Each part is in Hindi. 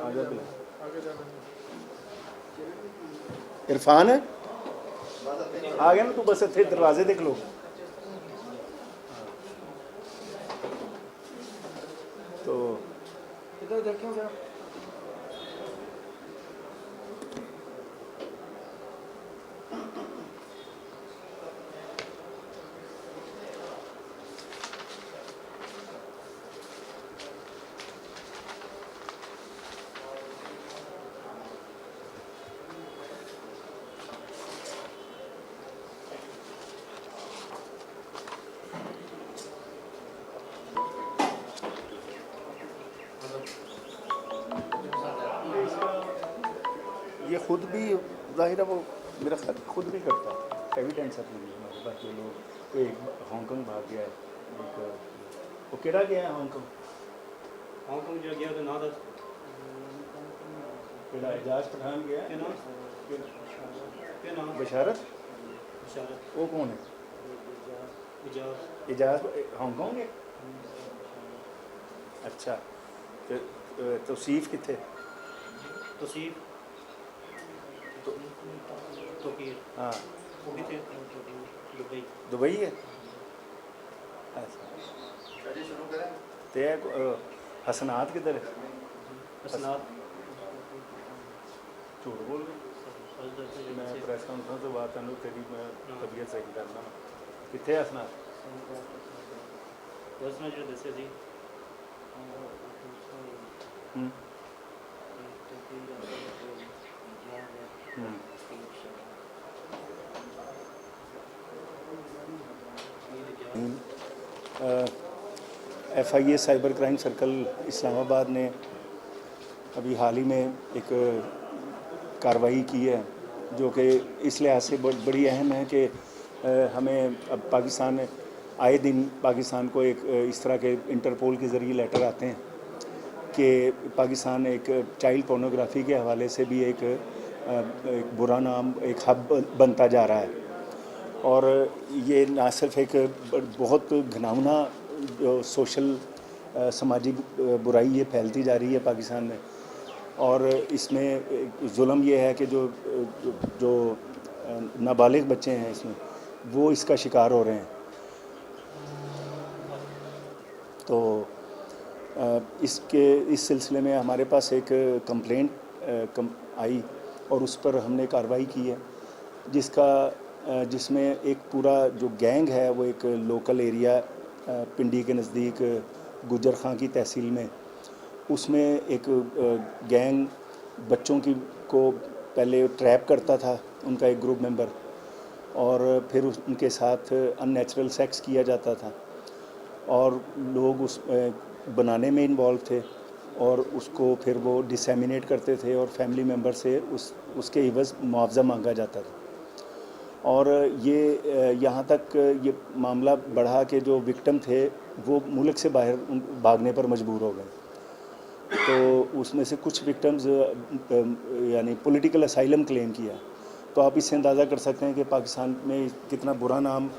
आगे इरफान है आ गया ना तू बस इतने दरवाजे देख लो तो इधर देखें जरा ये खुद भी जाहिर है वो मेरा ख्याल खुद भी करता है एविडेंस अपने लिए हमारे पास जो लोग एक हांगकांग भाग गया है एक वो केड़ा गया है हांगकांग जो गया तो ना दस केड़ा एजाज पठान गया है क्या नाम बशारत इशारत वो कौन है इजाज एजाज हांगकांग है अच्छा तौसीफ कितने तौसीफ तौकीर हाँ वो भी थे दुबई दुबई है अच्छा ते हसनात किधर है हसनात झूठ बोल रहे मैं प्रेस कॉन्फ्रेंस से बात करूँ तेरी मैं तबीयत सही करना कितने हसनात बस मैं जो दसे सी FIA cyber crime circle Islamabad ने अभी हाल ही में एक कार्रवाई की है जो कि इस लिहाज से बड़ी अहम है कि हमें अब पाकिस्तान आए दिन पाकिस्तान को एक इस तरह के इंटरपोल के ज़रिए लेटर आते हैं कि पाकिस्तान एक चाइल्ड पोर्नोग्राफी के हवाले से भी एक बुरा नाम एक हब बनता जा रहा है और ये ना सिर्फ एक बहुत घिनौना जो सोशल समाजी बुराई ये फैलती जा रही है पाकिस्तान में और इसमें जुल्म ये है कि जो नाबालिग बच्चे हैं इसमें वो इसका शिकार हो रहे हैं तो इस सिलसिले में हमारे पास एक कंप्लेंट आई और उस पर हमने कार्रवाई की है जिसमें एक पूरा जो गैंग है वो एक लोकल एरिया पिंडी के नज़दीक गुजर खां की तहसील में उसमें एक गैंग बच्चों को पहले ट्रैप करता था उनका एक ग्रुप मेंबर और फिर उनके साथ अननेचुरल सेक्स किया जाता था और लोग उस बनाने में इन्वॉल्व थे और उसको फिर वो डिसेमिनेट करते थे और फैमिली मेम्बर से उसके इवज़ मुआवजा मांगा जाता था और ये यहाँ तक ये मामला बढ़ा कि जो विक्टिम थे वो मुल्क से बाहर भागने पर मजबूर हो गए तो उसमें से कुछ विक्टिम्स यानी पॉलिटिकल असाइलम क्लेम किया तो आप इससे अंदाज़ा कर सकते हैं कि पाकिस्तान में कितना बुरा नाम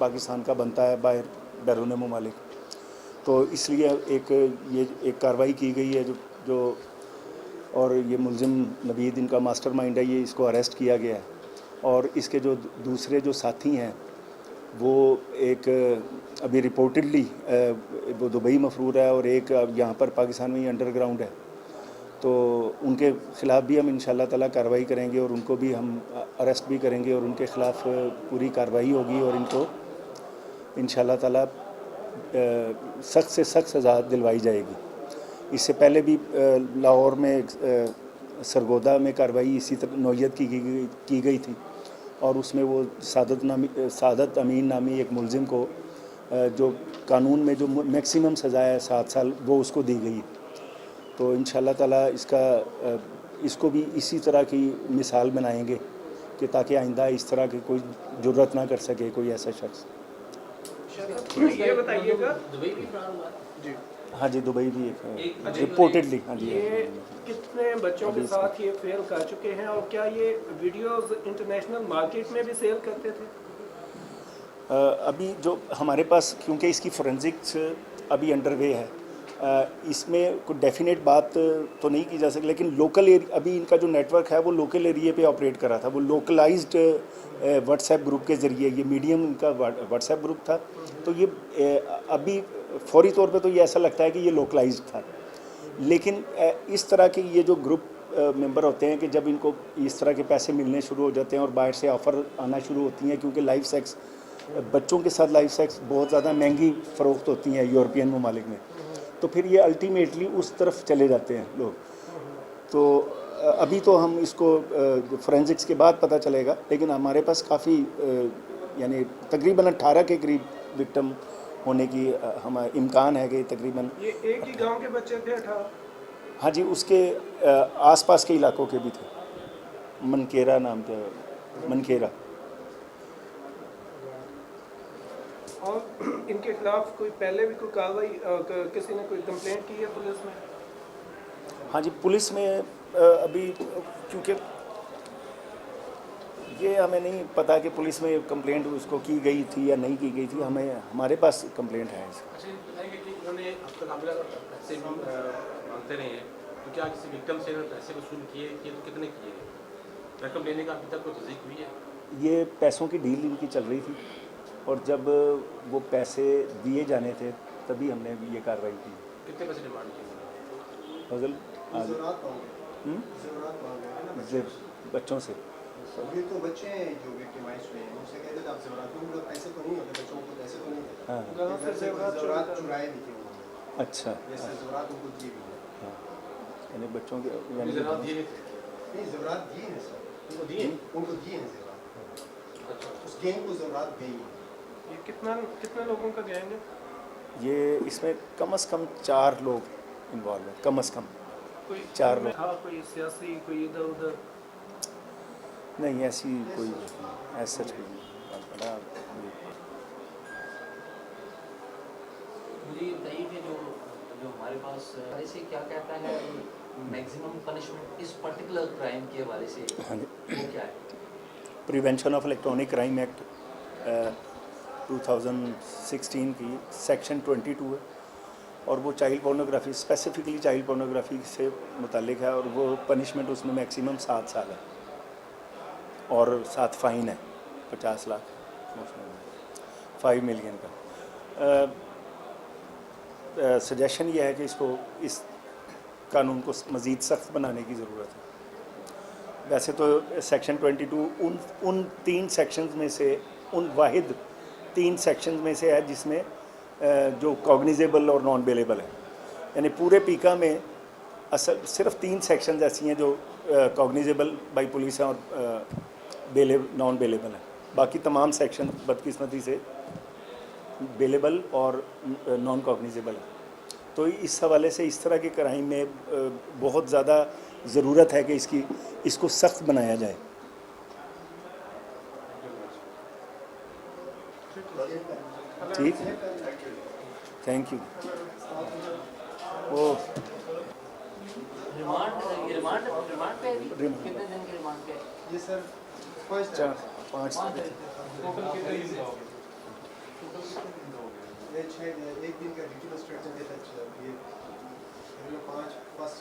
पाकिस्तान का बनता है बाहर बैरून ममालिक तो इसलिए एक कार्रवाई की गई है जो और ये मुलजिम नवीद इनका मास्टरमाइंड है ये इसको अरेस्ट किया गया है और इसके जो दूसरे जो साथी हैं वो एक अभी रिपोर्टेडली वो दुबई मफरूर है और एक यहाँ पर पाकिस्तान में ही अंडरग्राउंड है तो उनके ख़िलाफ़ भी हम इंशाल्लाह ताला कार्रवाई करेंगे और उनको भी हम अरेस्ट भी करेंगे और उनके ख़िलाफ़ पूरी कार्रवाई होगी और इनको इंशाल्लाह ताला सख्त से सख्त सज़ा दिलवाई जाएगी। इससे पहले भी लाहौर में सरगोदा में कार्रवाई इसी तरह नौयत की गई थी और उसमें वो सादत अमीन नामी एक मुलजिम को जो कानून में जो मैक्सिमम सज़ा है 7 साल वो उसको दी गई तो इंशाल्लाह ताला इसको भी इसी तरह की मिसाल बनाएंगे कि ताकि आइंदा इस तरह की कोई जुर्रत ना कर सके कोई ऐसा शख्स। ये बताइएगा जी हाँ जी दुबई भी एक रिपोर्टेडली हाँ जी ये कितने बच्चों के साथ ये फेल कर चुके हैं और क्या ये वीडियोस इंटरनेशनल मार्केट में भी सेल करते थे? अभी जो हमारे पास क्योंकि इसकी फोरेंसिक्स अभी अंडरवे है इसमें कोई डेफिनेट बात तो नहीं की जा सकती, लेकिन लोकल एरिया, अभी इनका जो नेटवर्क है वो लोकल एरिया पे ऑपरेट कर रहा था। वो लोकलाइज्ड व्हाट्सएप ग्रुप के ज़रिए, ये मीडियम इनका व्हाट्सएप ग्रुप था, तो ये अभी फौरी तौर पे तो ये ऐसा लगता है कि ये लोकलाइज्ड था। लेकिन इस तरह के ये जो ग्रुप मेंबर होते हैं कि जब इनको इस तरह के पैसे मिलने शुरू हो जाते हैं और बाहर से ऑफ़र आना शुरू होती हैं, क्योंकि लाइव सेक्स, बच्चों के साथ लाइव सेक्स बहुत ज़्यादा महंगी फ़रोख्त होती हैं यूरोपियन ममालिक में, तो फिर ये अल्टीमेटली उस तरफ चले जाते हैं लोग। तो अभी तो हम इसको फोरेंसिक्स के बाद पता चलेगा, लेकिन हमारे पास काफ़ी यानी तकरीबन 18 के करीब विक्टिम होने की हमारा इम्कान है कि तकरीबन ये एक ही गांव के बच्चे थे 18? हाँ जी, उसके आसपास के इलाकों के भी थे। मनकेरा नाम था, मनकेरा। और इनके खिलाफ कोई पहले भी कोई कार्रवाई, किसी ने कोई कंप्लेंट की है पुलिस में? हाँ जी, पुलिस में अभी, क्योंकि ये हमें नहीं पता कि पुलिस में कंप्लेंट उसको की गई थी या नहीं की गई थी, हमारे पास कंप्लेंट है इसका। अच्छा, बताएंगे कि उन्होंने अब तक आपने पैसे भी मांगते रहे हैं, तो क्या किसी विक्टिम से पैसे वसूल किए तो कितने किए? रकम लेने का अभी तक कोई तस्दीक हुई है? ये पैसों की डील इनकी चल रही थी, और जब वो पैसे दिए जाने थे तभी हमने ये कार्रवाई की। कितने पैसे डिमांड किए? फजल बच्चों से ये तो बच्चे हैं जो विक्टिमाइज हुए हैं, उनसे कहते थे आप ज़ेवरात में, उनको पैसे तो नहीं होते, बच्चों को पैसे तो नहीं थे। हाँ। गाँव से ज़ेवरात ज़ेवरात चुराए भी थे उन्होंने, अच्छा, जैसे ज़ेवरात उनको दिए भी हैं। हाँ, यानी बच्चों के उन्हें ज़रा दिए नहीं थे? नहीं, ज़ेवरात दिए हैं सर, उनको दिए? उनको दिए हैं ज़ेवरात। अच्छा, उस गैंग को ज़ेवरात गई है। ये कितने लोगों का गैंग है? ये इसमें कम से कम 4 लोग इन्वॉल्व हैं, कम से कम कोई 4 में लोग। था, कोई सियासी, कोई इधर उधर? नहीं, ऐसी कोई ऐसा बड़ा मुझे ये बताइए कि जो जो हमारे पास हवाले से क्या कहता है मैक्सिमम पनिशमेंट इस पर्टिकुलर क्राइम के हवाले से, हाँ जी, वो क्या है? Prevention of electronic crime act 2016 की सेक्शन 22 है, और वो child pornography, specifically child pornography से मुतालिक है, और वो पनिशमेंट उसमें मैक्सिमम 7 साल है, और 7 फाइन है, 50 लाख, 5 मिलियन का। सजेशन ये है कि इसको, इस कानून को मज़ीद सख्त बनाने की ज़रूरत है। वैसे तो सेक्शन 22 उन 3 सेक्शंस में से, उन वाहिद 3 सेक्शंस में से है जिसमें जो कॉग्निजेबल और नॉन बेलेबल है, यानी पूरे पीका में असल सिर्फ 3 सेक्शंस ऐसी हैं जो कॉग्निजेबल बाई पुलिस हैं और नॉन बेलेबल है। बाकी तमाम सेक्शन बदकिस्मती से बेलेबल और नॉन कॉग्निजेबल है। तो इस हवाले से इस तरह के क्राइम में बहुत ज़्यादा ज़रूरत है कि इसको सख्त बनाया जाए। ठीक, थैंक यू। वो रिमांड पे है अभी? कितने दिन के रिमांड पे है? ये सर फर्स्ट 5 ये 6 एक दिन का ड्यूटी स्ट्रक्चर देता है, ये 5 फर्स्ट